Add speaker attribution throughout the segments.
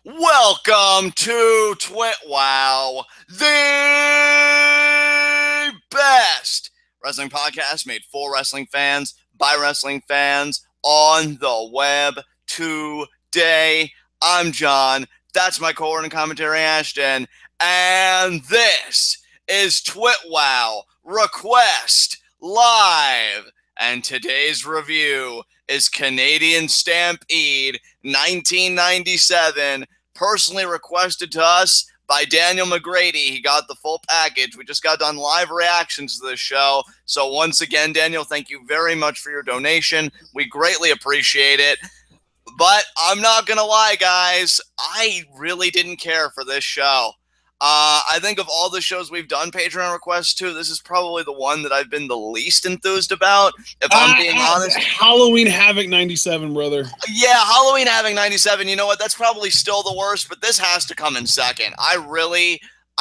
Speaker 1: Welcome to TWitWoW, the best wrestling podcast made for wrestling fans, by wrestling fans, on the web today. I'm John, that's my co-ordinator commentary, Ashton, and this is TWitWoW Request Live. And today's review is Canadian Stampede 1997, personally requested to us by Daniel McGrady. He got the full package. We just got done live reactions to this show. So once again, Daniel, thank you very much for your donation. We greatly appreciate it. But I'm not going to lie, guys. I really didn't care for this show. I think of all the shows we've done Patreon requests to, this is probably the one that I've been the least enthused about, if I'm being honest.
Speaker 2: Halloween Havoc 97, brother.
Speaker 1: Yeah, Halloween Havoc 97, you know what? That's probably still the worst, but this has to come in second. I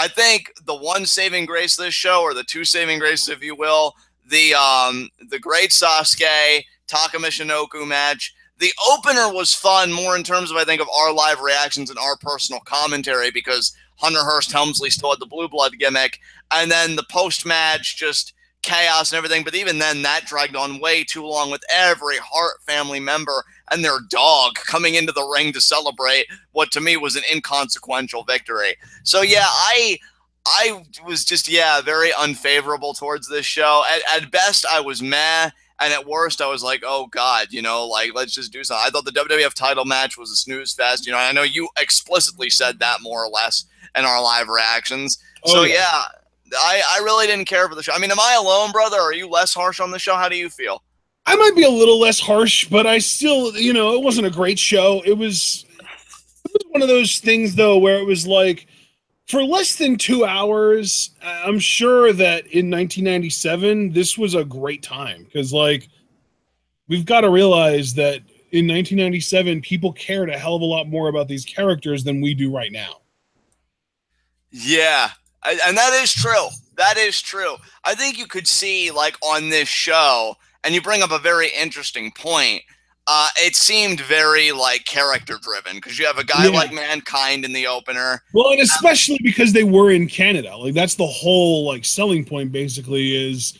Speaker 1: think the one saving grace of this show, or the two saving graces, if you will, the great Sasuke, Taka Michinoku match. The opener was fun, more in terms of, I think, of our live reactions and our personal commentary, because Hearst Helmsley still had the blue blood gimmick, and then the post-match, just chaos and everything. But even then, that dragged on way too long, with every Hart family member and their dog coming into the ring to celebrate what to me was an inconsequential victory. So yeah, I was just, very unfavorable towards this show. At best, I was meh. And at worst, I was like, oh, God, let's just do something. I thought the WWF title match was a snooze fest. I know you explicitly said that more or less in our live reactions. Oh, so, yeah, I really didn't care for the show. I mean, am I alone, brother? Are you less harsh on the show? How do you feel?
Speaker 2: I might be a little less harsh, but I still, it wasn't a great show. It was one of those things, though, where it was like, for less than 2 hours, I'm sure that in 1997, this was a great time. Because, we've got to realize that in 1997, people cared a hell of a lot more about these characters than we do right now.
Speaker 1: Yeah, and that is true. That is true. I think you could see, on this show, and you bring up a very interesting point, it seemed very, character-driven, because you have a guy like Mankind in the opener.
Speaker 2: Well, and especially because they were in Canada. That's the whole, selling point, basically, is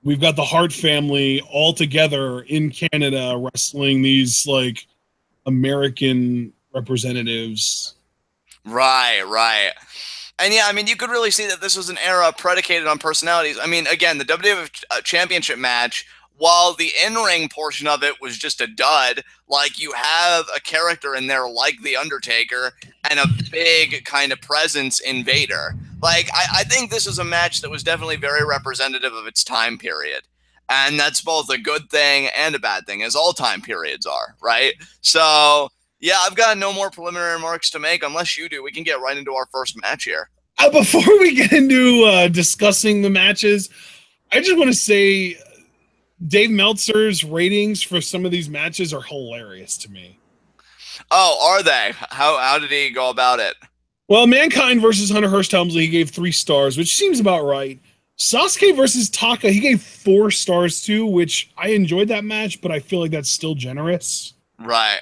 Speaker 2: we've got the Hart family all together in Canada wrestling these, American representatives.
Speaker 1: Right. And yeah, I mean, you could really see that this was an era predicated on personalities. I mean, again, the WWF Championship match, while the in-ring portion of it was just a dud, you have a character in there like the Undertaker and a big kind of presence in Vader. I think this is a match that was definitely very representative of its time period. And that's both a good thing and a bad thing, as all time periods are, right? So, yeah, I've got no more preliminary remarks to make unless you do. We can get right into our first match here.
Speaker 2: Before we get into discussing the matches, I just want to say Dave Meltzer's ratings for some of these matches are hilarious to me.
Speaker 1: Oh, are they? How did he go about it?
Speaker 2: Well, Mankind versus Hearst Helmsley, he gave 3 stars, which seems about right. Sasuke versus Taka, he gave 4 stars to, which I enjoyed that match, but I feel like that's still generous.
Speaker 1: Right.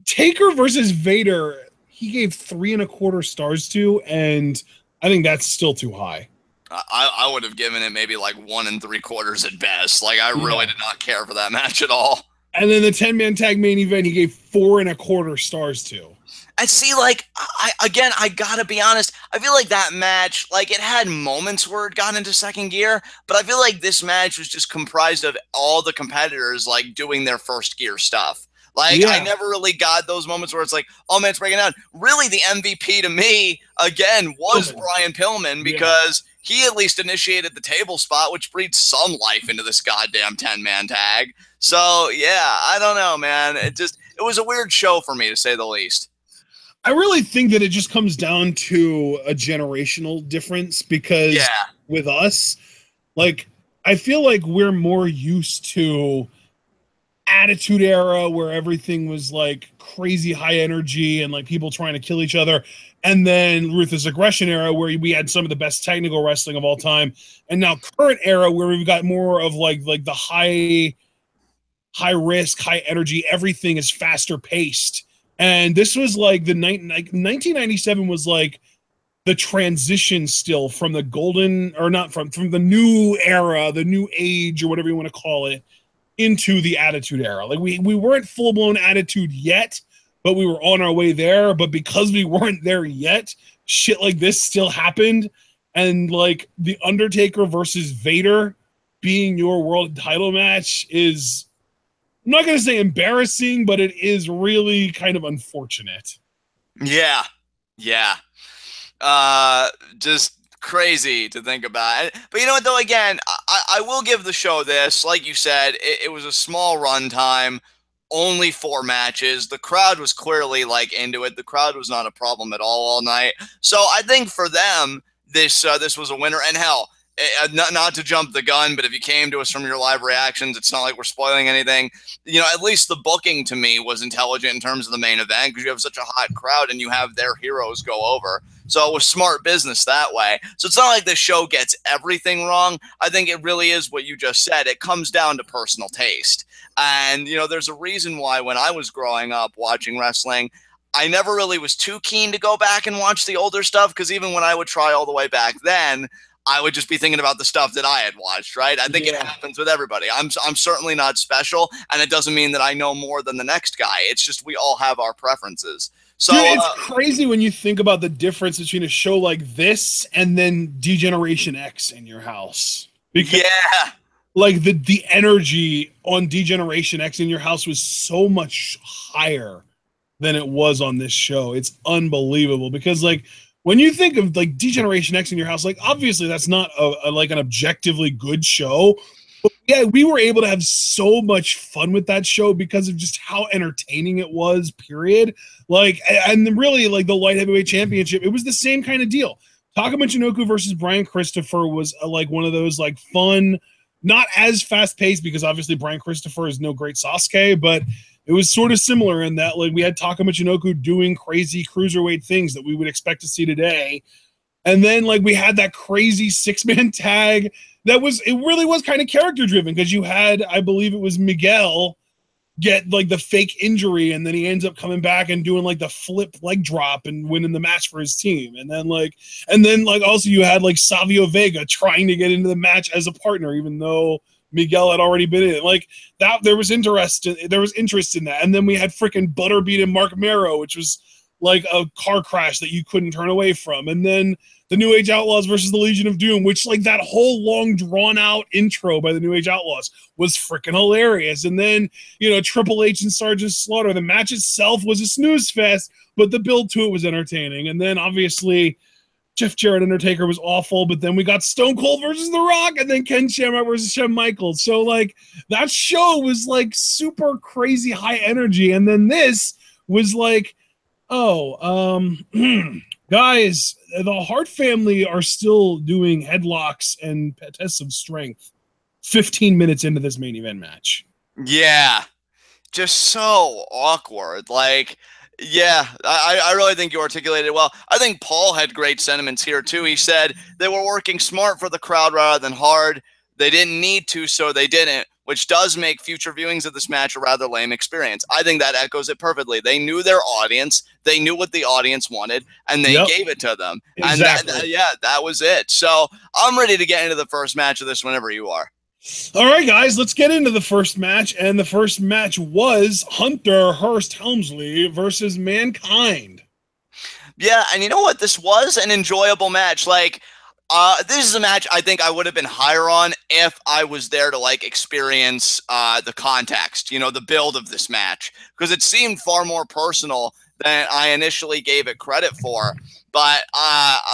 Speaker 2: Taker versus Vader, he gave 3.25 stars to, and I think that's still too high.
Speaker 1: I would have given it maybe 1 3/4 at best. I really did not care for that match at all.
Speaker 2: And then the 10-man tag main event, he gave 4.25 stars to.
Speaker 1: And see, I gotta be honest, I feel like that match, it had moments where it got into second gear, but I feel like this match was just comprised of all the competitors, doing their first gear stuff. I never really got those moments where it's oh man, it's breaking down. Really, the MVP to me, again, was Brian Pillman, because he at least initiated the table spot, which breathed some life into this goddamn 10-man tag. So, yeah, I don't know, man. It was a weird show for me, to say the least.
Speaker 2: I really think that it just comes down to a generational difference, because with us, I feel like we're more used to Attitude Era, where everything was crazy high energy and people trying to kill each other, and then Ruthless Aggression Era, where we had some of the best technical wrestling of all time, and now current era, where we've got more of the high risk, high energy, everything is faster paced, And this was like 1997 was like the transition still from the golden, or not from the new era, the new age, or whatever you want to call it, into the Attitude Era. Like we weren't full blown Attitude yet, but we were on our way there. But because we weren't there yet, shit like this still happened. And like the Undertaker versus Vader being your world title match is, I'm not going to say embarrassing, but it is really kind of unfortunate.
Speaker 1: Yeah. Yeah. Just crazy to think about. But you know what, though, again, I will give the show this. Like you said, it was a small run time, only 4 matches. The crowd was clearly like into it. The crowd was not a problem at all night. So I think for them, this was a winner. And hell, not to jump the gun, but if you came to us from your live reactions, it's not like we're spoiling anything. You know, at least the booking to me was intelligent in terms of the main event, because you have such a hot crowd and you have their heroes go over. So it was smart business that way. So it's not like the show gets everything wrong. I think it really is what you just said. It comes down to personal taste. And, you know, there's a reason why when I was growing up watching wrestling, I never really was too keen to go back and watch the older stuff, because even when I would try all the way back then, I would just be thinking about the stuff that I had watched, right? I think it happens with everybody. I'm certainly not special, and it doesn't mean that I know more than the next guy. It's just we all have our preferences. So
Speaker 2: dude, it's crazy when you think about the difference between a show like this and then D-Generation X in your house. Because like the energy on D-Generation X in your house was so much higher than it was on this show. It's unbelievable, because like when you think of like D-Generation X in your house, like obviously that's not like an objectively good show. But yeah, we were able to have so much fun with that show because of just how entertaining it was, period. Like, and really like the light heavyweight championship, it was the same kind of deal. Taka Michinoku versus Brian Christopher was like one of those like fun, not as fast paced, because obviously Brian Christopher is no great Sasuke, but it was sort of similar in that like we had Taka Michinoku doing crazy cruiserweight things that we would expect to see today. And then like we had that crazy 6-man tag that was, it really was kind of character driven, because you had, I believe it was Miguel, get like the fake injury, and then he ends up coming back and doing like the flip leg drop and winning the match for his team. And then also you had like Savio Vega trying to get into the match as a partner, even though Miguel had already been in it. Like that, there was interest in that. And then we had freaking Butterbeat and Mark Mero, which was like a car crash that you couldn't turn away from. And then the New Age Outlaws versus the Legion of Doom, which like that whole long drawn out intro by the New Age Outlaws was freaking hilarious. And then, you know, Triple H and Sergeant Slaughter, the match itself was a snooze fest, but the build to it was entertaining. And then obviously Jeff Jarrett Undertaker was awful, but then we got Stone Cold versus The Rock, and then Ken Shamrock versus Shawn Michaels. So like that show was like super crazy high energy. And then this was like, guys, the Hart family are still doing headlocks and tests of strength 15 minutes into this main event match.
Speaker 1: Yeah, just so awkward. Like, yeah, I really think you articulated it well. I think Paul had great sentiments here, too. He said they were working smart for the crowd rather than hard. They didn't need to, so they didn't, which does make future viewings of this match a rather lame experience. I think that echoes it perfectly. They knew their audience. They knew what the audience wanted, and they gave it to them.
Speaker 2: Exactly.
Speaker 1: And that was it. So I'm ready to get into the first match of this whenever you are.
Speaker 2: All right, guys, let's get into the first match. And the first match was Hunter Hearst Helmsley versus Mankind.
Speaker 1: Yeah, and you know what? This was an enjoyable match. Like, this is a match I think I would have been higher on if I was there to like experience the context, you know, the build of this match, because it seemed far more personal than I initially gave it credit for. But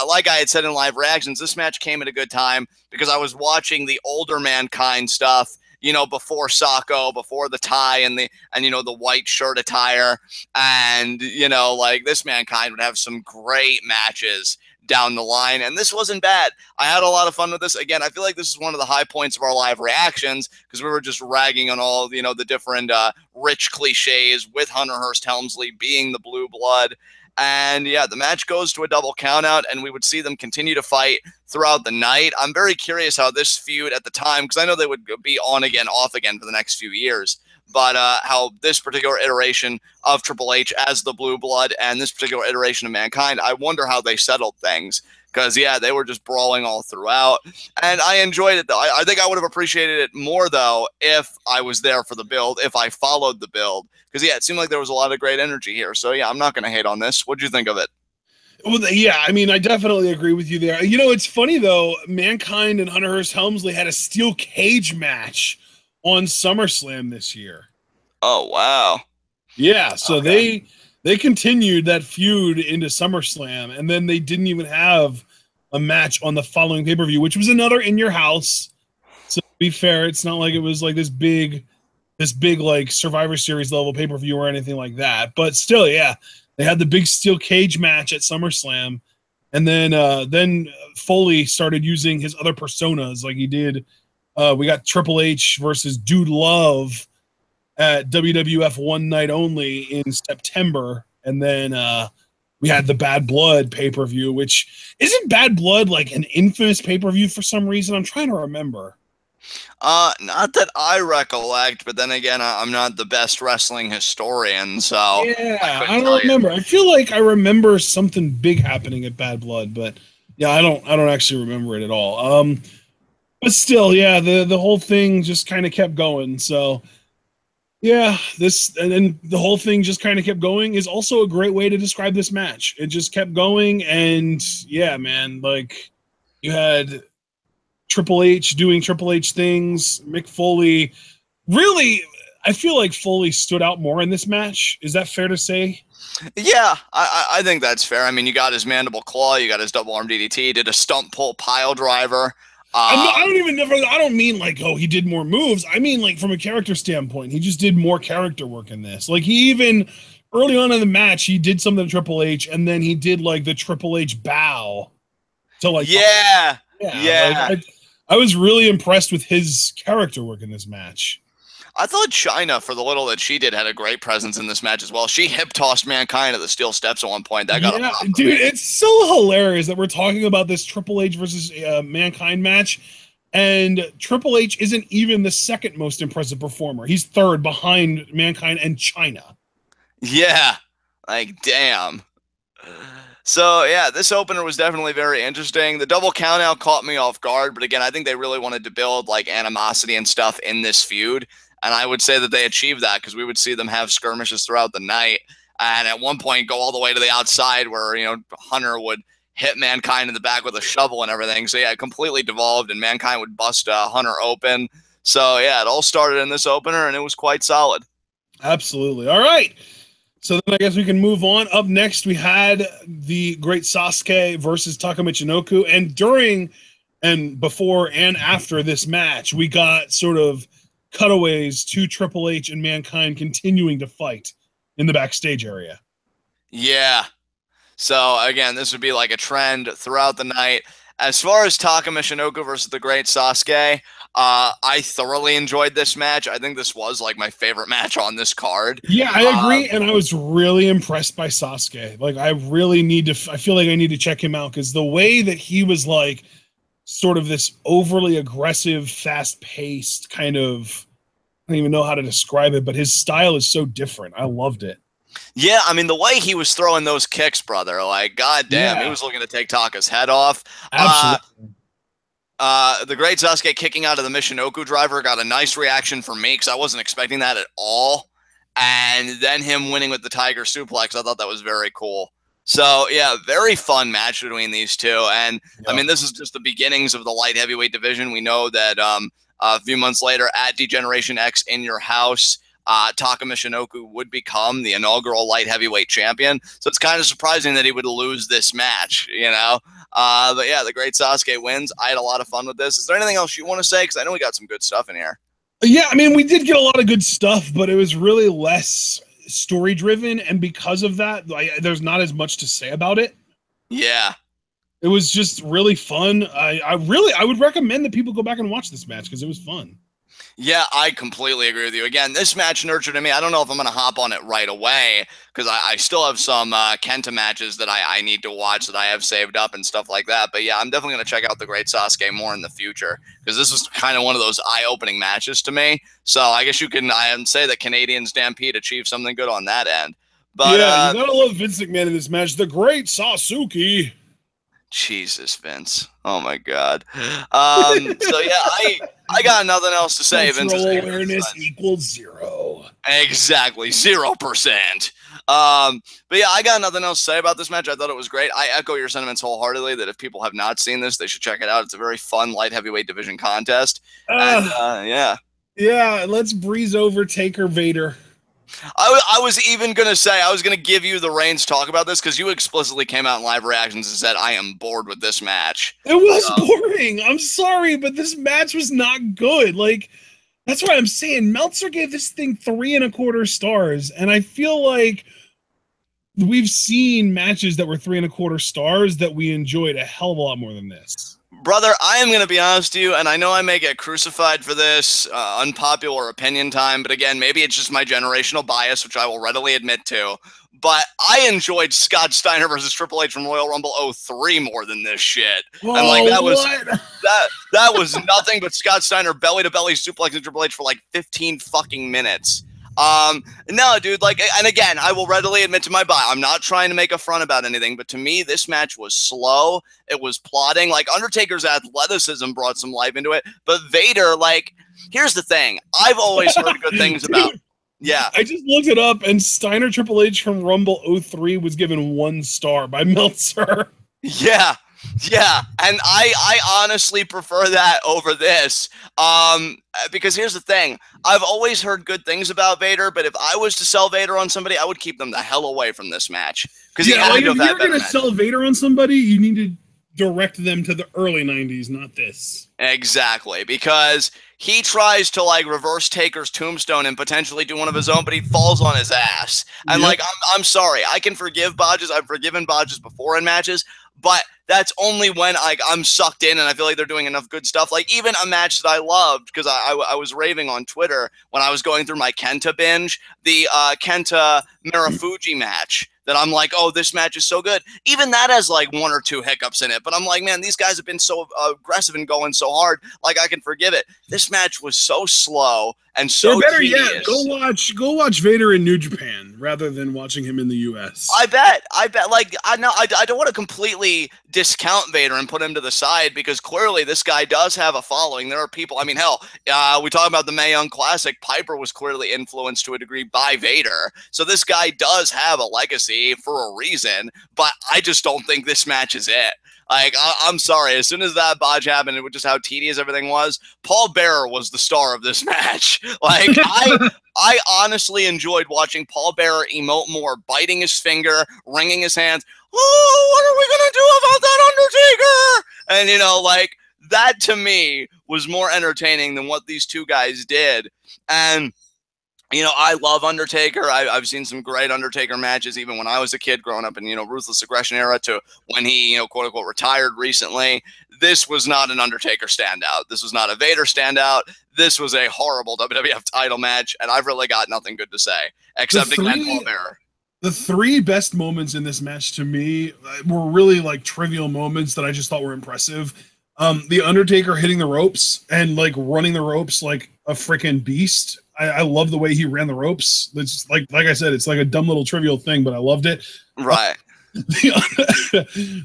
Speaker 1: like I had said in live reactions, this match came at a good time because I was watching the older Mankind stuff, you know, before Sacco, before the tie and you know, the white shirt attire. And, you know, like this Mankind would have some great matches down the line, and this wasn't bad. I had a lot of fun with this. Again, I feel like this is one of the high points of our live reactions, because we were just ragging on all, you know, the different rich cliches with Hunter Hearst Helmsley being the blue blood. And yeah, the match goes to a double countout, and we would see them continue to fight throughout the night. I'm very curious how this feud at the time, because I know they would be on again, off again for the next few years, but how this particular iteration of Triple H as the Blue Blood and this particular iteration of Mankind, I wonder how they settled things. Because, yeah, they were just brawling all throughout. And I enjoyed it, though. I think I would have appreciated it more, though, if I was there for the build, if I followed the build. Because, yeah, it seemed like there was a lot of great energy here. So, yeah, I'm not going to hate on this. What'd you think of it?
Speaker 2: Well, yeah, I mean, I definitely agree with you there. You know, it's funny, though. Mankind and Hunter Hearst Helmsley had a steel cage match on SummerSlam this year.
Speaker 1: Oh, wow.
Speaker 2: Yeah, so they continued that feud into SummerSlam, and then they didn't even have a match on the following pay-per-view, which was another In Your House. So to be fair, it's not like it was like this big like Survivor Series level pay-per-view or anything like that. But still, yeah, they had the big steel cage match at SummerSlam, and then Foley started using his other personas like he did. We got Triple H versus Dude Love at WWF One Night Only in September, and then we had the Bad Blood pay-per-view, which isn't Bad Blood like an infamous pay-per-view for some reason? I'm trying to remember.
Speaker 1: Not that I recollect, but then again, I'm not the best wrestling historian, so
Speaker 2: yeah, I don't remember. I feel like I remember something big happening at Bad Blood, but yeah, I don't actually remember it at all. But still, yeah, the whole thing just kind of kept going. So yeah, and then the whole thing just kind of kept going is also a great way to describe this match. It just kept going, and yeah, man, like you had Triple H doing Triple H things, Mick Foley. Really, I feel like Foley stood out more in this match. Is that fair to say?
Speaker 1: Yeah, I think that's fair. I mean, you got his mandible claw, you got his double arm DDT, did a stump pull pile driver.
Speaker 2: I don't mean like, oh, he did more moves. I mean, like, from a character standpoint, he just did more character work in this. Like, he even, early on in the match, he did something to Triple H, and then he did, like, the Triple H bow. So, like,
Speaker 1: yeah.
Speaker 2: Like, I was really impressed with his character work in this match.
Speaker 1: I thought Chyna, for the little that she did, had a great presence in this match as well. She hip-tossed Mankind at the steel steps at one point. That got a
Speaker 2: dude, it's so hilarious that we're talking about this Triple H versus Mankind match, and Triple H isn't even the second most impressive performer. He's third behind Mankind and Chyna.
Speaker 1: Yeah, like, damn. So, yeah, this opener was definitely very interesting. The double countout caught me off guard, but again, I think they really wanted to build, like, animosity and stuff in this feud. And I would say that they achieved that because we would see them have skirmishes throughout the night. And at one point go all the way to the outside where, you know, Hunter would hit Mankind in the back with a shovel and everything. So, yeah, it completely devolved and Mankind would bust Hunter open. So, yeah, it all started in this opener and it was quite solid.
Speaker 2: Absolutely. All right. So then I guess we can move on. Up next, we had the great Sasuke versus Taka Michinoku. And during and before and after this match, we got sort of cutaways to Triple H and Mankind continuing to fight in the backstage area.
Speaker 1: Yeah. So, again, this would be like a trend throughout the night. As far as Taka Michinoku versus the great Sasuke, I thoroughly enjoyed this match. I think this was like my favorite match on this card.
Speaker 2: Yeah, I agree. And I was really impressed by Sasuke. Like, I feel like I need to check him out because the way that he was like sort of this overly aggressive, fast-paced kind of, I don't even know how to describe it, but his style is so different. I loved it.
Speaker 1: Yeah, I mean, the way he was throwing those kicks, brother, like, goddamn, he was looking to take Taka's head off.
Speaker 2: Absolutely.
Speaker 1: The great Sasuke kicking out of the Michinoku driver got a nice reaction from me because I wasn't expecting that at all. And then him winning with the Tiger Suplex, I thought that was very cool. So, yeah, very fun match between these two. And, I mean, this is just the beginnings of the light heavyweight division. We know that a few months later at D-Generation X In Your House, Taka Michinoku would become the inaugural light heavyweight champion. So it's kind of surprising that he would lose this match, you know? But, yeah, the great Sasuke wins. I had a lot of fun with this. Is there anything else you want to say? Because I know we got some good stuff in here.
Speaker 2: Yeah, I mean, we did get a lot of good stuff, but it was really less story driven, and because of that, there's not as much to say about it.
Speaker 1: Yeah,
Speaker 2: it was just really fun. I would recommend that people go back and watch this match because it was fun.
Speaker 1: Yeah, I completely agree with you. Again, this match nurtured in me. I don't know if I'm going to hop on it right away because I still have some Kenta matches that I need to watch that I have saved up and stuff like that. But yeah, I'm definitely going to check out the Great Sasuke more in the future because this was kind of one of those eye-opening matches to me. So I guess you can say that Canadian Stampede achieved something good on that end. But
Speaker 2: yeah, you gotta love Vince McMahon in this match. The Great Sasuke.
Speaker 1: Jesus, Vince. Oh my God. So yeah, I got nothing else to say.
Speaker 2: Vince awareness equals 0.
Speaker 1: Exactly, 0%. But yeah, I got nothing else to say about this match. I thought it was great. I echo your sentiments wholeheartedly that if people have not seen this, they should check it out. It's a very fun light heavyweight division contest. Yeah.
Speaker 2: Yeah, let's breeze over Taker Vader.
Speaker 1: I was even going to say, I was going to give you the reins to talk about this because you explicitly came out in live reactions and said, I am bored with this match.
Speaker 2: It was boring. I'm sorry, but this match was not good. Like, that's why I'm saying Meltzer gave this thing 3.25 stars. And I feel like we've seen matches that were 3.25 stars that we enjoyed a hell of a lot more than this.
Speaker 1: Brother, I am going to be honest to you, and I know I may get crucified for this, unpopular opinion time, but again, maybe it's just my generational bias, which I will readily admit to, but I enjoyed Scott Steiner versus Triple H from Royal Rumble 03 more than this shit.
Speaker 2: Whoa,
Speaker 1: and like that was nothing but Scott Steiner belly-to-belly suplexing Triple H for like 15 fucking minutes. No, dude, like, and again, I will readily admit to my bias. I'm not trying to make a front about anything, but to me, this match was slow. It was plodding. Like, Undertaker's athleticism brought some life into it, but Vader, like, here's the thing. I've always heard good things about. Yeah.
Speaker 2: I just looked it up, and Steiner Triple H from Rumble 03 was given 1 star by Meltzer.
Speaker 1: Yeah. Yeah, and I honestly prefer that over this, because here's the thing. I've always heard good things about Vader, but if I was to sell Vader on somebody, I would keep them the hell away from this match. Because
Speaker 2: yeah, like if you're going to sell Vader on somebody, you need to direct them to the early 90s, not this.
Speaker 1: Exactly, because he tries to like reverse Taker's tombstone and potentially do one of his own, but he falls on his ass. And like, I'm sorry, I can forgive botches. I've forgiven botches before in matches, but that's only when I'm sucked in and I feel like they're doing enough good stuff. Like even a match that I loved, because I was raving on Twitter when I was going through my Kenta binge, the Kenta Marufuji match. That I'm like, oh, this match is so good. Even that has like 1 or 2 hiccups in it. But I'm like, man, these guys have been so aggressive and going so hard. Like I can forgive it. This match was so slow and so
Speaker 2: better
Speaker 1: tedious.
Speaker 2: Yet, go watch Vader in New Japan rather than watching him in the U.S.
Speaker 1: I bet. Like I don't want to completely discount Vader and put him to the side because clearly this guy does have a following. There are people. I mean, hell, we talk about the Mae Young Classic. Piper was clearly influenced to a degree by Vader. So this guy does have a legacy for a reason, but I just don't think this match is it. Like, I'm sorry. As soon as that botch happened, and just how tedious everything was, Paul Bearer was the star of this match. Like, I honestly enjoyed watching Paul Bearer emote more, biting his finger, wringing his hands. Oh, what are we going to do about that Undertaker? And, you know, like, that to me was more entertaining than what these two guys did. And you know, I love Undertaker. I've seen some great Undertaker matches, even when I was a kid growing up in, you know, Ruthless Aggression era to when he, you know, quote unquote, retired recently. This was not an Undertaker standout. This was not a Vader standout. This was a horrible WWF title match, and I've really got nothing good to say, except again, Paul Bearer.
Speaker 2: The 3 best moments in this match to me were really like trivial moments that I just thought were impressive. The Undertaker hitting the ropes and like running the ropes like a freaking beast. I love the way he ran the ropes. It's like I said, it's like a dumb little trivial thing, but I loved it.
Speaker 1: Right.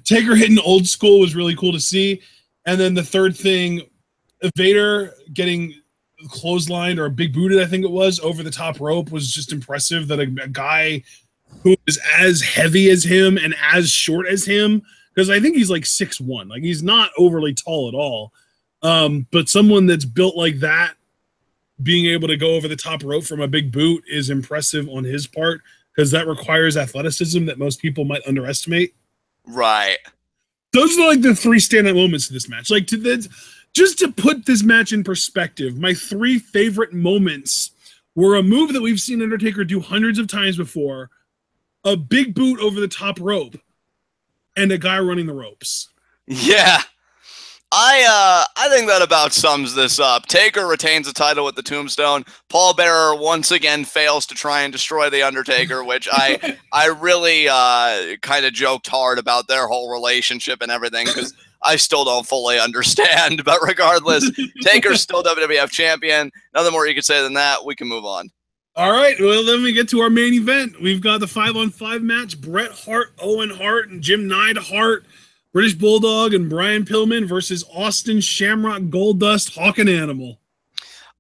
Speaker 2: Taker hitting old school was really cool to see. And then the third thing, Vader getting clotheslined or big booted, I think it was, over the top rope was just impressive. That a guy who is as heavy as him and as short as him, because I think he's like 6'1", like he's not overly tall at all. But someone that's built like that, being able to go over the top rope from a big boot is impressive on his part, because that requires athleticism that most people might underestimate.
Speaker 1: Right.
Speaker 2: Those are like the 3 standout moments of this match. Like just to put this match in perspective, my 3 favorite moments were a move that we've seen Undertaker do hundreds of times before, a big boot over the top rope, and a guy running the ropes.
Speaker 1: Yeah. I think that about sums this up. Taker retains the title with the Tombstone. Paul Bearer once again fails to try and destroy the Undertaker, which I really kind of joked hard about their whole relationship and everything because I still don't fully understand. But regardless, Taker's still WWF champion. Nothing more you could say than that. We can move on.
Speaker 2: All right, well, then we get to our main event. We've got the 5-on-5 match: Bret Hart, Owen Hart, and Jim Neidhart, British Bulldog, and Brian Pillman versus Austin, Shamrock, Goldust, Hawk, and Animal.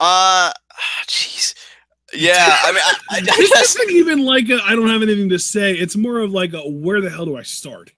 Speaker 1: Jeez. Yeah, I mean,
Speaker 2: this isn't even like I don't have anything to say. It's more of like where the hell do I start?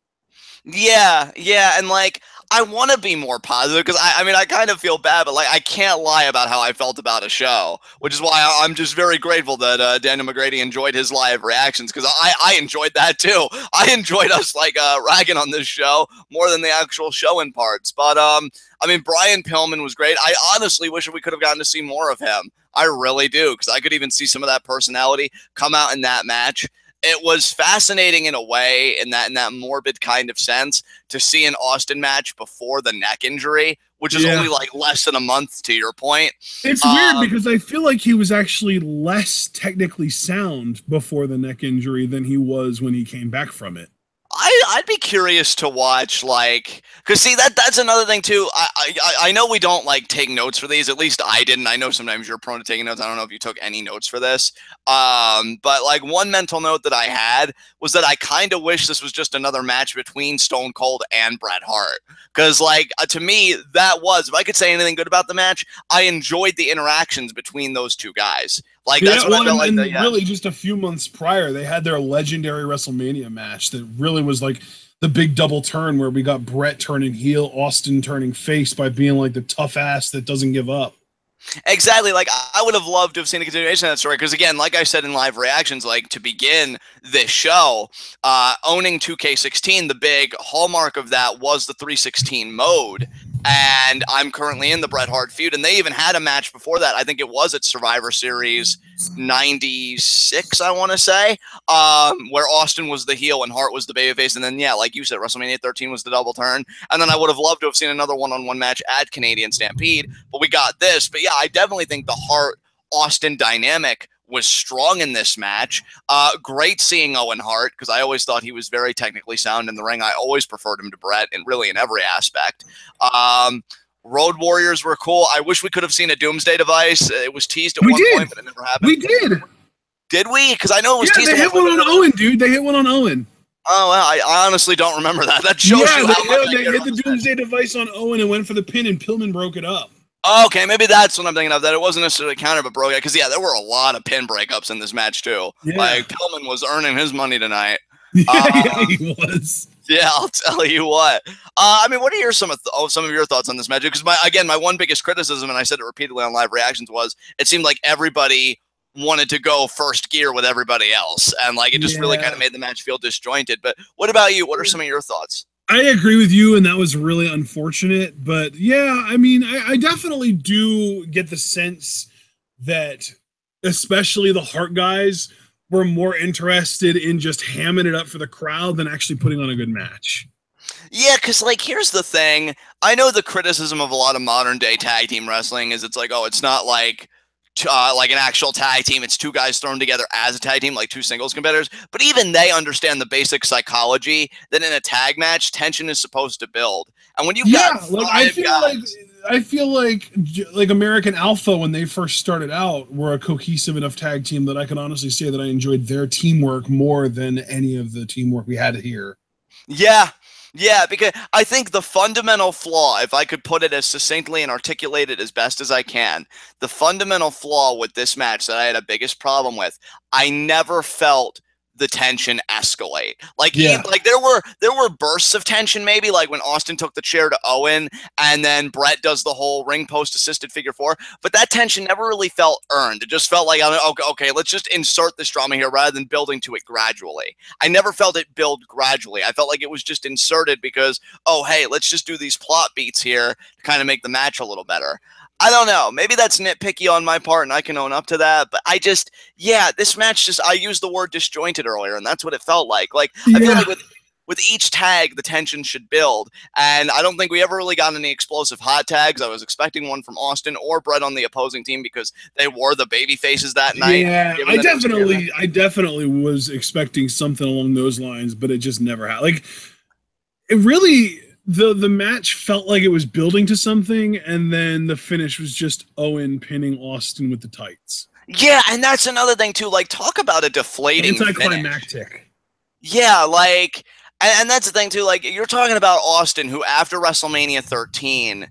Speaker 1: Yeah, and like I want to be more positive because I mean I kind of feel bad, but like I can't lie about how I felt about a show, which is why I'm just very grateful that Daniel McGrady enjoyed his live reactions because I enjoyed that too. I enjoyed us like ragging on this show more than the actual show in parts. But I mean Brian Pillman was great. I honestly wish we could have gotten to see more of him. I really do because I could even see some of that personality come out in that match. It was fascinating in a way, in that morbid kind of sense, to see an Austin match before the neck injury, which is only like less than a month, to your point.
Speaker 2: It's weird because I feel like he was actually less technically sound before the neck injury than he was when he came back from it.
Speaker 1: I'd be curious to watch, like, because see that's another thing too. I know we don't like take notes for these. At least I didn't. I know sometimes you're prone to taking notes. I don't know if you took any notes for this. But like one mental note that I had was that I kind of wish this was just another match between Stone Cold and Bret Hart. Because like to me that was, if I could say anything good about the match, I enjoyed the interactions between those two guys. Like that's what I felt like.
Speaker 2: Really, just a few months prior, they had their legendary WrestleMania match that really was like the big double turn where we got Bret turning heel, Austin turning face by being like the tough ass that doesn't give up.
Speaker 1: Exactly. Like I would have loved to have seen a continuation of that story because again, like I said in live reactions, like to begin this show, owning 2K16, the big hallmark of that was the 316 mode. And I'm currently in the Bret Hart feud, and they even had a match before that. I think it was at Survivor Series 96, I want to say, where Austin was the heel and Hart was the babyface. And then, yeah, like you said, WrestleMania 13 was the double turn. And then I would have loved to have seen another one-on-one match at Canadian Stampede, but we got this. But yeah, I definitely think the Hart-Austin dynamic was strong in this match. Great seeing Owen Hart because I always thought he was very technically sound in the ring. I always preferred him to Bret, and really in every aspect. Road Warriors were cool. I wish we could have seen a Doomsday Device. It was teased at one point, but it never happened.
Speaker 2: We did.
Speaker 1: Did we? Because I know it was teased.
Speaker 2: They hit one on Owen, dude. They hit one on Owen.
Speaker 1: Oh, well, I honestly don't remember that. That shows you how much
Speaker 2: they hit the Doomsday Device on Owen and went for the pin, and Pillman broke it up.
Speaker 1: Okay, maybe that's what I'm thinking of, that it wasn't necessarily counter, but broke it. Because, yeah, there were a lot of pin breakups in this match, too. Yeah. Like, Pillman was earning his money tonight.
Speaker 2: Yeah, he was.
Speaker 1: Yeah, I'll tell you what. I mean, what are some of your thoughts on this match? Because, my one biggest criticism, and I said it repeatedly on live reactions, was it seemed like everybody wanted to go first gear with everybody else. And, like, it just really kind of made the match feel disjointed. But what about you? What are some of your thoughts?
Speaker 2: I agree with you, and that was really unfortunate. But yeah, I mean, I definitely do get the sense that especially the Hart guys were more interested in just hamming it up for the crowd than actually putting on a good match.
Speaker 1: Yeah, because, like, here's the thing. I know the criticism of a lot of modern-day tag team wrestling is it's like, oh, it's not like an actual tag team. It's two guys thrown together as a tag team, like two singles competitors. But even they understand the basic psychology that in a tag match, tension is supposed to build. And when you've got
Speaker 2: I feel like American Alpha, when they first started out, were a cohesive enough tag team that I can honestly say that I enjoyed their teamwork more than any of the teamwork we had here.
Speaker 1: Yeah, because I think the fundamental flaw, if I could put it as succinctly and articulate it as best as I can, the fundamental flaw with this match that I had a biggest problem with, I never felt the tension escalate. Like, like there were bursts of tension, maybe like when Austin took the chair to Owen and then Bret does the whole ring post assisted figure four, but that tension never really felt earned. It just felt like, okay, let's just insert this drama here rather than building to it gradually. I never felt it build gradually. I felt like it was just inserted because, oh, hey, let's just do these plot beats here to kind of make the match a little better. I don't know. Maybe that's nitpicky on my part, and I can own up to that. But this match I used the word disjointed earlier, and that's what it felt like. Like, I feel like with each tag, the tension should build. And I don't think we ever really got any explosive hot tags. I was expecting one from Austin or Bret on the opposing team because they were the baby faces that night.
Speaker 2: Yeah, I definitely was expecting something along those lines, but it just never happened. Like, it really, the match felt like it was building to something, and then the finish was just Owen pinning Austin with the tights.
Speaker 1: Yeah, and that's another thing too. Like, talk about a deflating
Speaker 2: anticlimactic finish.
Speaker 1: Yeah, like, and that's the thing too. Like, you're talking about Austin, who after WrestleMania 13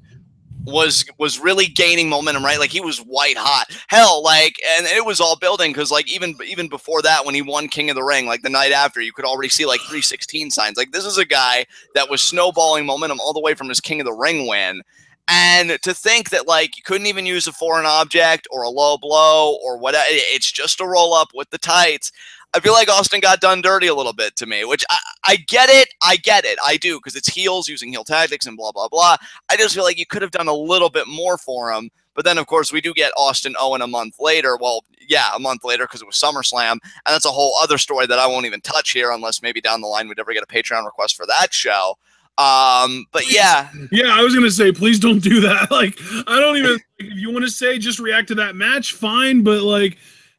Speaker 1: was really gaining momentum, right? Like, he was white hot. Hell, like, and it was all building because, like, even before that, when he won King of the Ring, like the night after, you could already see like 316 signs. Like, this is a guy that was snowballing momentum all the way from his King of the Ring win. And to think that, like, you couldn't even use a foreign object or a low blow or whatever, it's just a roll up with the tights. I feel like Austin got done dirty a little bit to me, which I get it. I do, because it's heels using heel tactics and blah, blah, blah. I just feel like you could have done a little bit more for him. But then, of course, we do get Austin Owen a month later. Well, yeah, a month later, because it was SummerSlam. And that's a whole other story that I won't even touch here unless maybe down the line we'd ever get a Patreon request for that show. But yeah.
Speaker 2: Yeah, I was going to say, please don't do that. Like, I don't even, if you want to say just react to that match, fine. But, like,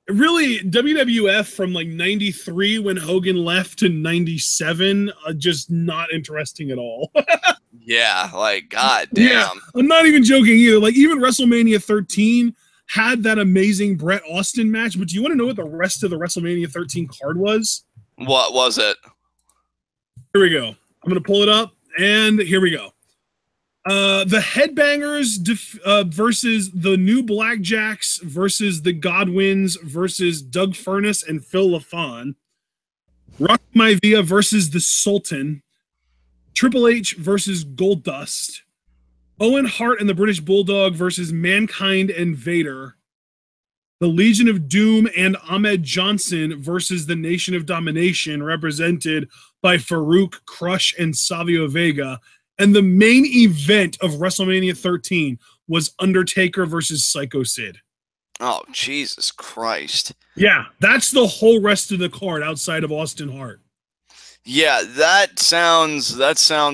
Speaker 2: really, WWF from, like, 93 when Hogan left to 97, just not interesting at all.
Speaker 1: Yeah, like, goddamn.
Speaker 2: Yeah, I'm not even joking either. Like, even WrestleMania 13 had that amazing Bret Austin match. But do you want to know what the rest of the WrestleMania 13 card was?
Speaker 1: What was it?
Speaker 2: Here we go. I'm going to pull it up. And here we go. The Headbangers versus the New Blackjacks versus the Godwins versus Doug Furnace and Phil LaFon. Rock Maivia versus the Sultan. Triple H versus Goldust. Owen Hart and the British Bulldog versus Mankind and Vader. The Legion of Doom and Ahmed Johnson versus the Nation of Domination, represented by Farouk, Crush, and Savio Vega. And the main event of WrestleMania 13 was Undertaker versus Psycho Sid.
Speaker 1: Oh, Jesus Christ.
Speaker 2: Yeah, that's the whole rest of the card outside of Austin Hart.
Speaker 1: Yeah, that sounds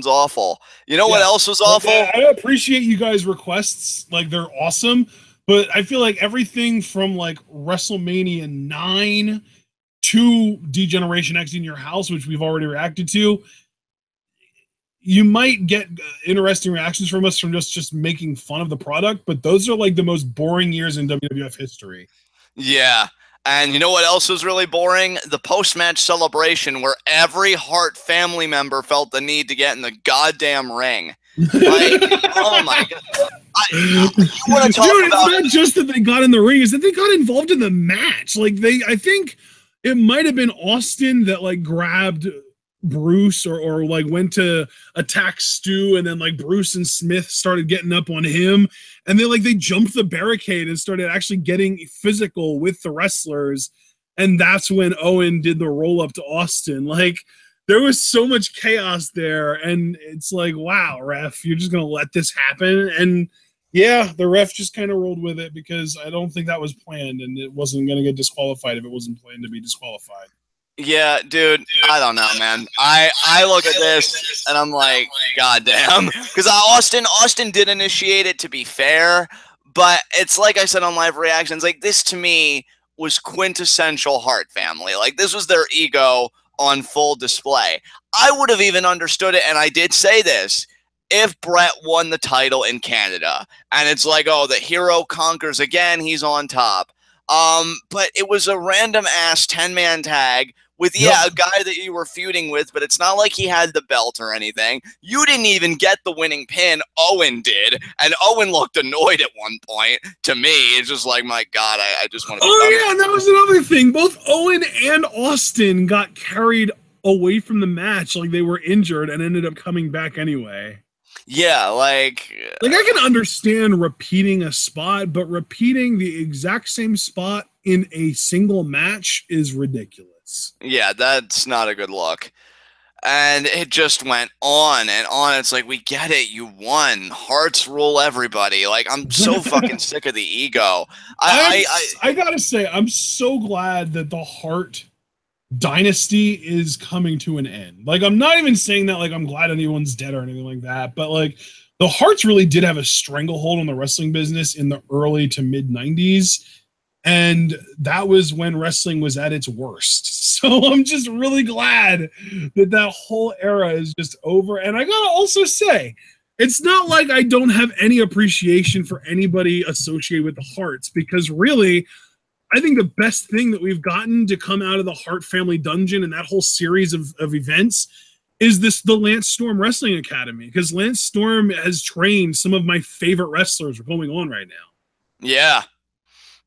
Speaker 1: awful. You know what else was awful?
Speaker 2: I appreciate you guys' requests. Like, they're awesome. But I feel like everything from, like, WrestleMania 9 to Degeneration X in Your House, which we've already reacted to, you might get interesting reactions from us from just making fun of the product, but those are, like, the most boring years in WWF history.
Speaker 1: Yeah. And you know what else was really boring? The post-match celebration where every Hart family member felt the need to get in the goddamn ring. Like, oh my God. You want to talk about
Speaker 2: it's not just that they got in the ring, it's that they got involved in the match. Like, I think it might have been Austin that, like, grabbed Bruce or like went to attack Stu, and then, like, Bruce and Smith started getting up on him, and they jumped the barricade and started actually getting physical with the wrestlers, and that's when Owen did the roll up to Austin. Like, there was so much chaos there, and it's like, wow, ref, you're just gonna let this happen? And yeah, the ref just kind of rolled with it because I don't think that was planned, and it wasn't going to get disqualified if it wasn't planned to be disqualified.
Speaker 1: Yeah, dude, I don't know, man. I look at this and I'm like, goddamn, because Austin did initiate it, to be fair, but it's like I said on live reactions, like, this to me was quintessential Hart family. Like, this was their ego on full display. I would have even understood it, and I did say this, if Bret won the title in Canada, and it's like, oh, the hero conquers again, he's on top. But it was a random ass 10-man tag with, a guy that you were feuding with, but it's not like he had the belt or anything. You didn't even get the winning pin. Owen did, and Owen looked annoyed at one point. To me, it's just like, my God, I just want to.
Speaker 2: Oh yeah, and that was another thing. Both Owen and Austin got carried away from the match, like they were injured, and ended up coming back anyway.
Speaker 1: Yeah, like
Speaker 2: I can understand repeating a spot, but repeating the exact same spot in a single match is ridiculous.
Speaker 1: Yeah, that's not a good look. And it just went on and on. It's like, we get it. You won. Hearts rule everybody. Like, I'm so fucking sick of the ego.
Speaker 2: I gotta say, I'm so glad that the Hart dynasty is coming to an end. Like, I'm not even saying that like I'm glad anyone's dead or anything like that, but like the Harts really did have a stranglehold on the wrestling business in the early to mid 90s. And that was when wrestling was at its worst. So I'm just really glad that that whole era is just over. And I gotta also say, it's not like I don't have any appreciation for anybody associated with the Harts, because really, I think the best thing that we've gotten to come out of the Hart family dungeon and that whole series of events is the Lance Storm Wrestling Academy, because Lance Storm has trained some of my favorite wrestlers going on right now.
Speaker 1: Yeah.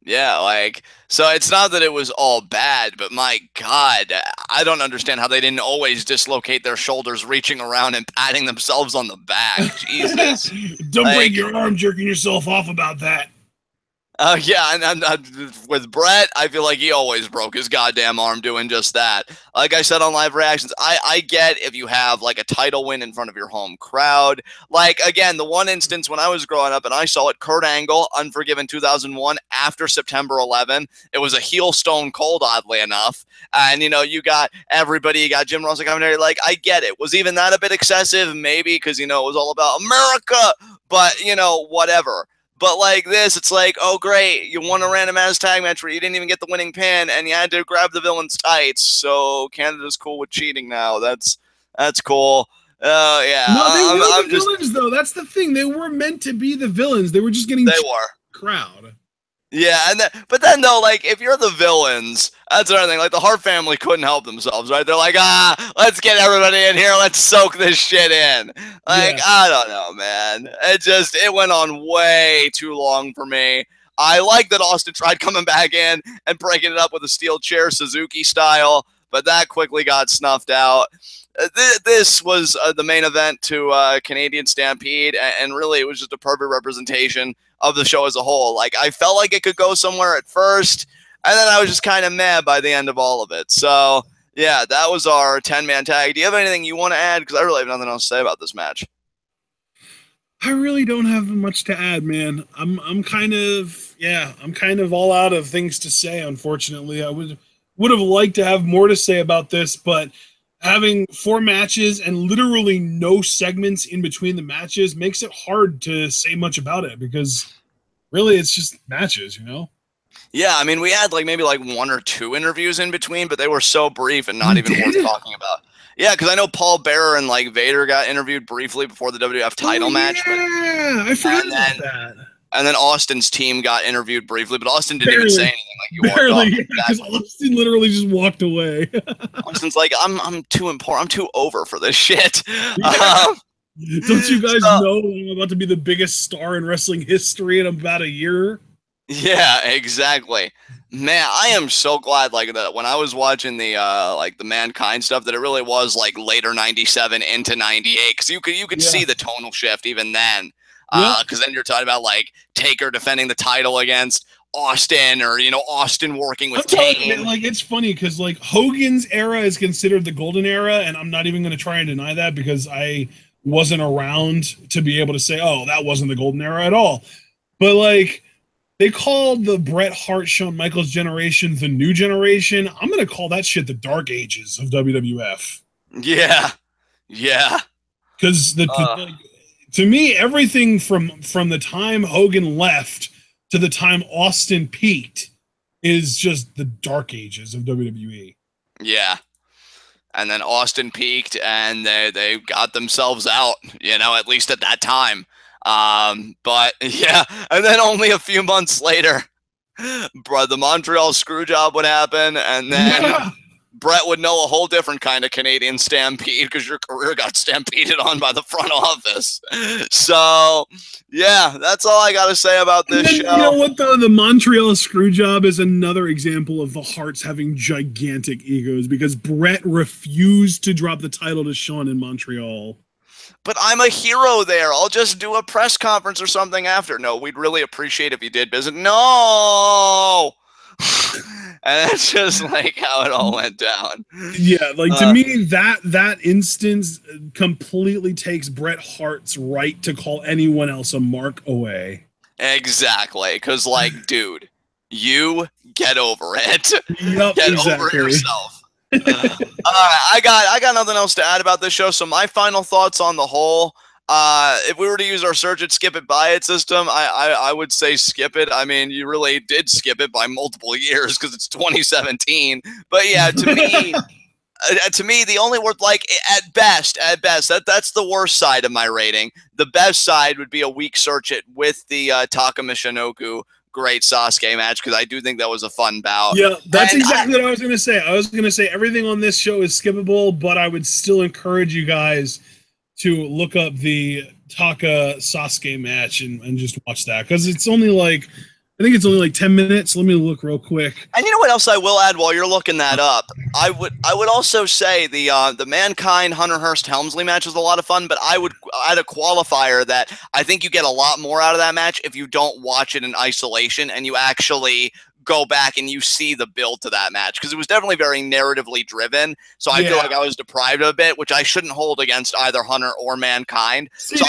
Speaker 1: Yeah, like, so it's not that it was all bad, but my God, I don't understand how they didn't always dislocate their shoulders reaching around and patting themselves on the back. Jesus.
Speaker 2: Don't break your arm jerking yourself off about that.
Speaker 1: Yeah, and with Bret, I feel like he always broke his goddamn arm doing just that. Like I said on live reactions, I get if you have like a title win in front of your home crowd. Like, again, the one instance when I was growing up and I saw it, Kurt Angle, Unforgiven 2001, after September 11, it was a heel Stone Cold, oddly enough. And, you know, you got everybody, you got Jim Ross commentary. Like, I get it. Was even that a bit excessive? Maybe, because, you know, it was all about America. But, you know, whatever. But like this, it's like, oh, great, you won a random ass tag match where you didn't even get the winning pin, and you had to grab the villain's tights. So Canada's cool with cheating now. That's cool. Yeah.
Speaker 2: No, they were the villains, though. That's the thing. They were meant to be the villains. They were just getting crowd.
Speaker 1: Yeah, and but then though, like, if you're the villains, that's another thing. Like, the Hart family couldn't help themselves, right? They're like, let's get everybody in here, let's soak this shit in. Like, yeah. I don't know, man. It went on way too long for me. I like that Austin tried coming back in and breaking it up with a steel chair, Suzuki style, but that quickly got snuffed out. This was the main event to Canadian Stampede, and really it was just a perfect representation of the show as a whole. Like, I felt like it could go somewhere at first, and then I was just kind of mad by the end of all of it. So, yeah, that was our 10-man tag. Do you have anything you want to add? Because I really have nothing else to say about this match.
Speaker 2: I really don't have much to add, man. I'm kind of all out of things to say, unfortunately. I would have liked to have more to say about this, but having 4 matches and literally no segments in between the matches makes it hard to say much about it, because really it's just matches, you know?
Speaker 1: Yeah, I mean, we had maybe 1 or 2 interviews in between, but they were so brief and not even worth talking about. Yeah, because I know Paul Bearer and Vader got interviewed briefly before the WWF title match.
Speaker 2: Yeah, I forgot about that.
Speaker 1: And then Austin's team got interviewed briefly, but Austin didn't even say anything. He walked off.
Speaker 2: Because Austin literally just walked away.
Speaker 1: Austin's like, I'm too important. I'm too over for this shit.
Speaker 2: Yeah. Don't you guys know I'm about to be the biggest star in wrestling history in about a year?
Speaker 1: Yeah, exactly. Man, I am so glad that when I was watching the the Mankind stuff, that it really was later 97 into 98, because you could see the tonal shift even then. Because then you're talking about Taker defending the title against Austin, or Austin working with Kane.
Speaker 2: It's funny because Hogan's era is considered the golden era, and I'm not even going to try and deny that, because I wasn't around to be able to say, oh, that wasn't the golden era at all. But they called the Bret Hart, Shawn Michaels generation the new generation. I'm going to call that shit the dark ages of WWF.
Speaker 1: Yeah, yeah.
Speaker 2: Because to me, everything from the time Hogan left to the time Austin peaked is just the dark ages of WWE.
Speaker 1: Yeah. And then Austin peaked, and they got themselves out, at least at that time. But yeah, and then only a few months later, the Montreal Screwjob would happen, and then Bret would know a whole different kind of Canadian Stampede, because your career got stampeded on by the front office. So, yeah, that's all I got to say about this show.
Speaker 2: You know what, though? The Montreal Screwjob is another example of the Harts having gigantic egos, because Bret refused to drop the title to Shawn in Montreal.
Speaker 1: But I'm a hero there. I'll just do a press conference or something after. No, we'd really appreciate if you did business. No! And that's just how it all went down.
Speaker 2: Yeah, to me, that instance completely takes Bret Hart's right to call anyone else a mark away.
Speaker 1: Exactly, because dude, you get over it.
Speaker 2: Yep,
Speaker 1: get over yourself. I got nothing else to add about this show. So my final thoughts on the whole. If we were to use our search it, skip it, buy it system, I would say skip it. I mean, you really did skip it by multiple years because it's 2017. But yeah, to me, the only word, like, at best, that's the worst side of my rating. The best side would be a weak search it with the Taka Michinoku great Sasuke match, because I do think that was a fun bout.
Speaker 2: Yeah, that's exactly what I was going to say. I was going to say everything on this show is skippable, but I would still encourage you guys to look up the Taka Sasuke match and just watch that, because it's only like, I think it's only like 10 minutes. Let me look real quick.
Speaker 1: And you know what else I will add while you're looking that up? I would also say the Mankind Hunter Hearst Helmsley match was a lot of fun, but I would add a qualifier that I think you get a lot more out of that match if you don't watch it in isolation and you actually go back and you see the build to that match, because it was definitely very narratively driven. So I feel like I was deprived of a bit, which I shouldn't hold against either Hunter or Mankind.
Speaker 2: See,
Speaker 1: so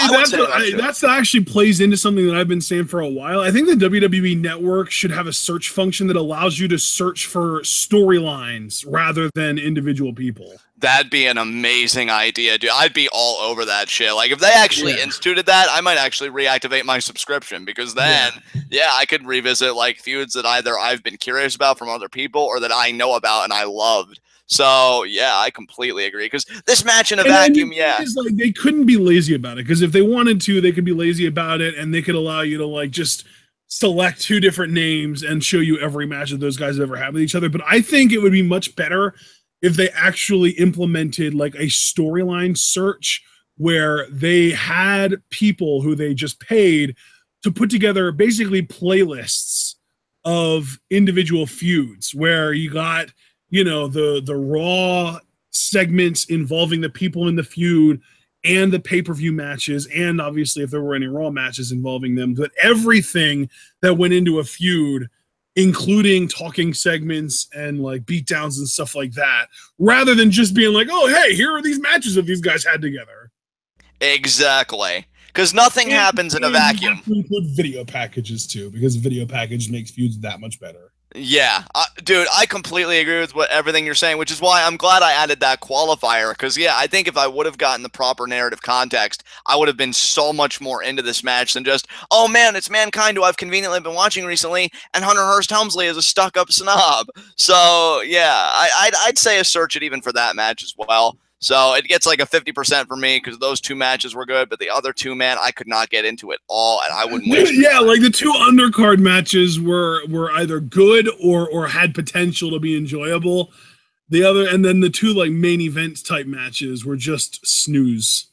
Speaker 2: that's actually plays into something that I've been saying for a while. I think the WWE Network should have a search function that allows you to search for storylines rather than individual people.
Speaker 1: That'd be an amazing idea, dude. I'd be all over that shit. Like, if they actually instituted that, I might actually reactivate my subscription, because then, I could revisit, like, feuds that either I've been curious about from other people or that I know about and I loved. So, yeah, I completely agree. Because this match in a vacuum,
Speaker 2: is, like, they couldn't be lazy about it. Because if they wanted to, they could be lazy about it, and they could allow you to, like, just select 2 different names and show you every match that those guys have ever had with each other. But I think it would be much better if they actually implemented like a storyline search where they had people who they just paid to put together basically playlists of individual feuds, where you got, you know, the raw segments involving the people in the feud and the pay-per-view matches, and obviously if there were any raw matches involving them, but everything that went into a feud, including talking segments and like beatdowns and stuff like that, rather than just being like, oh, hey, here are these matches that these guys had together.
Speaker 1: Exactly. Because nothing happens in a vacuum.
Speaker 2: You have to include video packages too, because video package makes feuds that much better.
Speaker 1: Yeah, dude, I completely agree with everything you're saying, which is why I'm glad I added that qualifier, because, yeah, I think if I would have gotten the proper narrative context, I would have been so much more into this match than just, oh, man, it's Mankind, who I've conveniently been watching recently, and Hunter Hearst Helmsley is a stuck-up snob. So, yeah, I'd say a search it even for that match as well. So it gets like a 50% for me, because those 2 matches were good, but the other 2, man, I could not get into it all, and I wouldn't waste.
Speaker 2: Yeah, like the 2 undercard matches were either good or had potential to be enjoyable. The other, and then the 2 like main event type matches were just snooze.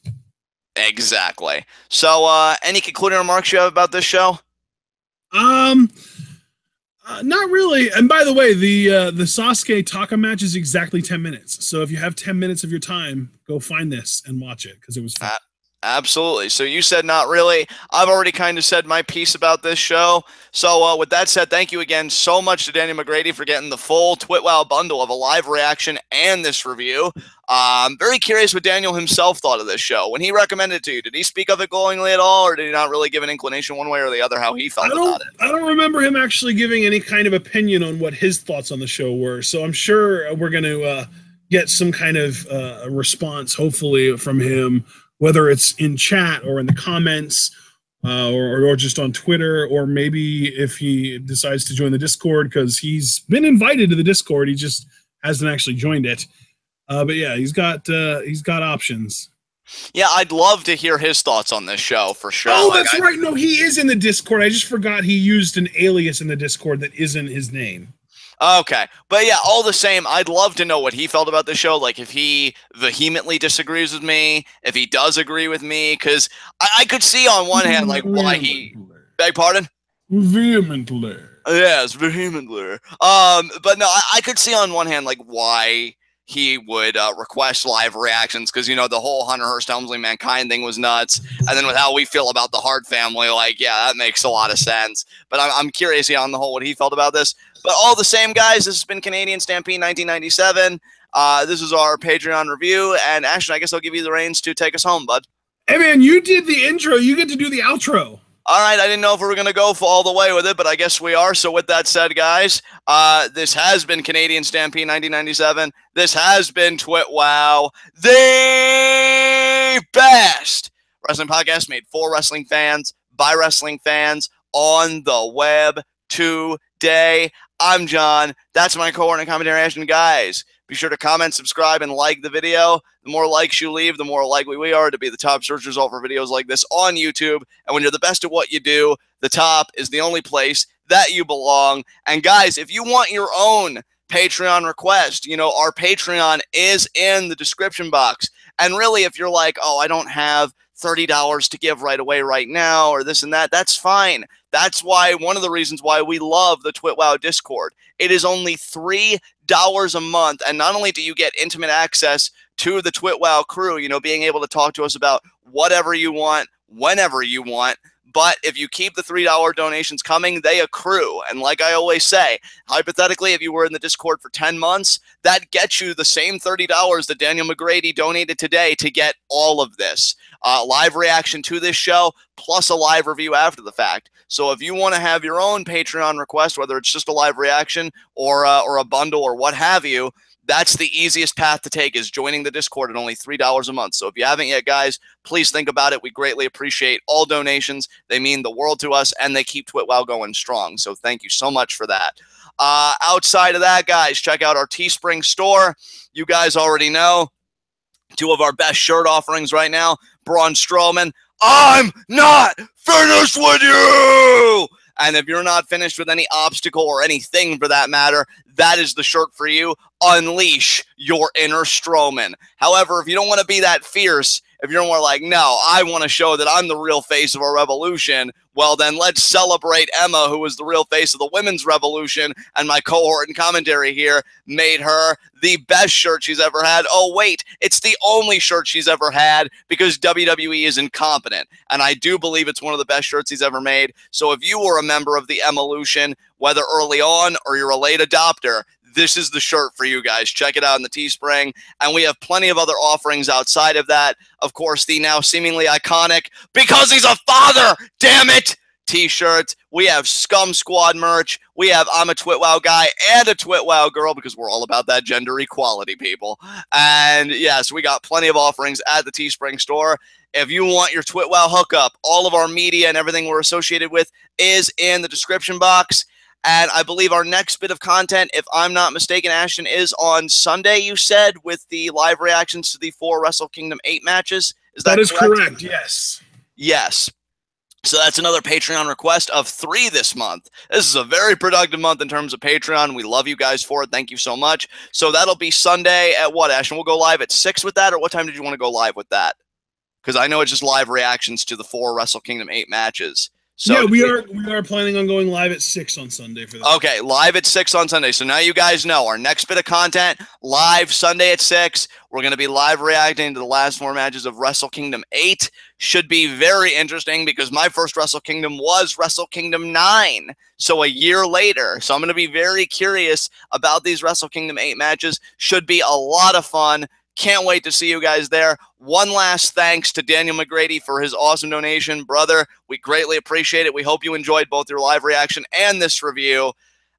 Speaker 1: Exactly. So, any concluding remarks you have about this show?
Speaker 2: Not really. And by the way, the Sasuke Taka match is exactly 10 minutes. So if you have 10 minutes of your time, go find this and watch it, because it was fun.
Speaker 1: Absolutely. So you said not really. I've already kind of said my piece about this show. So with that said, thank you again so much to Daniel McGrady for getting the full TWitWoW bundle of a live reaction and this review. I'm very curious what Daniel himself thought of this show. When he recommended it to you, did he speak of it glowingly at all, or did he not really give an inclination one way or the other how he felt about it?
Speaker 2: I don't remember him actually giving any kind of opinion on what his thoughts on the show were. So I'm sure we're going to get some kind of response, hopefully, from him, whether it's in chat or in the comments, or just on Twitter, or maybe if he decides to join the Discord, because he's been invited to the Discord. He just hasn't actually joined it. But yeah, he's got options.
Speaker 1: Yeah, I'd love to hear his thoughts on this show for sure.
Speaker 2: Oh, that's right. No, he is in the Discord. I just forgot he used an alias in the Discord that isn't his name.
Speaker 1: Okay. But yeah, all the same, I'd love to know what he felt about the show. Like, if he vehemently disagrees with me, if he does agree with me, because I could see on one hand, like, why he... Beg pardon?
Speaker 2: Vehemently.
Speaker 1: Yes, vehemently. But no, I could see on one hand, like, why he would request live reactions, because, you know, the whole Hunter Hearst Helmsley Mankind thing was nuts, and then with how we feel about the Hart family, like, yeah, that makes a lot of sense. But I'm curious, yeah, on the whole, what he felt about this. But all the same, guys, this has been Canadian Stampede 1997. This is our Patreon review, and Ashton, I guess I'll give you the reins to take us home, bud.
Speaker 2: Hey, man, you did the intro. You get to do the outro.
Speaker 1: All right, I didn't know if we were going to go all the way with it, but I guess we are. So with that said, guys, this has been Canadian Stampede 1997. This has been TWitWoW, the best wrestling podcast made for wrestling fans, by wrestling fans, on the web today. I'm John. That's my co-owner and commentary action. Guys, be sure to comment, subscribe, and like the video. The more likes you leave, the more likely we are to be the top search result for videos like this on YouTube. And when you're the best at what you do, the top is the only place that you belong. And guys, if you want your own Patreon request, you know, our Patreon is in the description box. And really, if you're like, oh, I don't have $30 to give right away right now, or this and that, that's fine. That's why, one of the reasons why we love the TWitWoW Discord. It is only $3 a month, and not only do you get intimate access to the TWitWoW crew, you know, being able to talk to us about whatever you want, whenever you want, but if you keep the $3 donations coming, they accrue. And like I always say, hypothetically, if you were in the Discord for 10 months, that gets you the same $30 that Daniel McGrady donated today to get all of this. Live reaction to this show, plus a live review after the fact. So if you want to have your own Patreon request, whether it's just a live reaction or a bundle or what have you, that's the easiest path to take, is joining the Discord at only $3 a month. So if you haven't yet, guys, please think about it. We greatly appreciate all donations. They mean the world to us, and they keep TWitWoW going strong. So thank you so much for that. Outside of that, guys, check out our Teespring store. You guys already know two of our best shirt offerings right now. Braun Strowman, I'm not finished with you! And if you're not finished with any obstacle or anything for that matter, that is the shirt for you. Unleash your inner Strowman. However, if you don't want to be that fierce, if you're more like, no, I want to show that I'm the real face of our revolution, well, then let's celebrate Emma, who was the real face of the women's revolution, and my cohort and commentary here made her the best shirt she's ever had. Oh, wait, it's the only shirt she's ever had, because WWE is incompetent, and I do believe it's one of the best shirts he's ever made. So if you were a member of the Evolution, whether early on or you're a late adopter, this is the shirt for you guys. Check it out in the Teespring. And we have plenty of other offerings outside of that. Of course, the now seemingly iconic, because he's a father, damn it, t-shirts. We have Scum Squad merch. We have I'm a TWitWoW guy and a TWitWoW girl, because we're all about that gender equality, people. And yes, we got plenty of offerings at the Teespring store. If you want your TWitWoW hookup, all of our media and everything we're associated with is in the description box. And I believe our next bit of content, if I'm not mistaken, Ashton, is on Sunday, you said, with the live reactions to the 4 Wrestle Kingdom 8 matches.
Speaker 2: That is correct, yes.
Speaker 1: Yes. So that's another Patreon request of 3 this month. This is a very productive month in terms of Patreon. We love you guys for it. Thank you so much. So that'll be Sunday at what, Ashton? We'll go live at 6 with that, or what time did you want to go live with that? Because I know it's just live reactions to the 4 Wrestle Kingdom 8 matches. So
Speaker 2: yeah, we are planning on going live at 6 on Sunday for that.
Speaker 1: Okay, live at 6 on Sunday. So now you guys know our next bit of content, live Sunday at 6. We're going to be live reacting to the last 4 matches of Wrestle Kingdom 8. Should be very interesting, because my first Wrestle Kingdom was Wrestle Kingdom 9. So a year later. So I'm going to be very curious about these Wrestle Kingdom 8 matches. Should be a lot of fun. Can't wait to see you guys there. One last thanks to Daniel McGrady for his awesome donation. Brother, we greatly appreciate it. We hope you enjoyed both your live reaction and this review.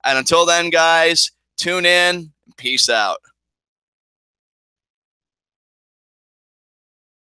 Speaker 1: And until then, guys, tune in. Peace out.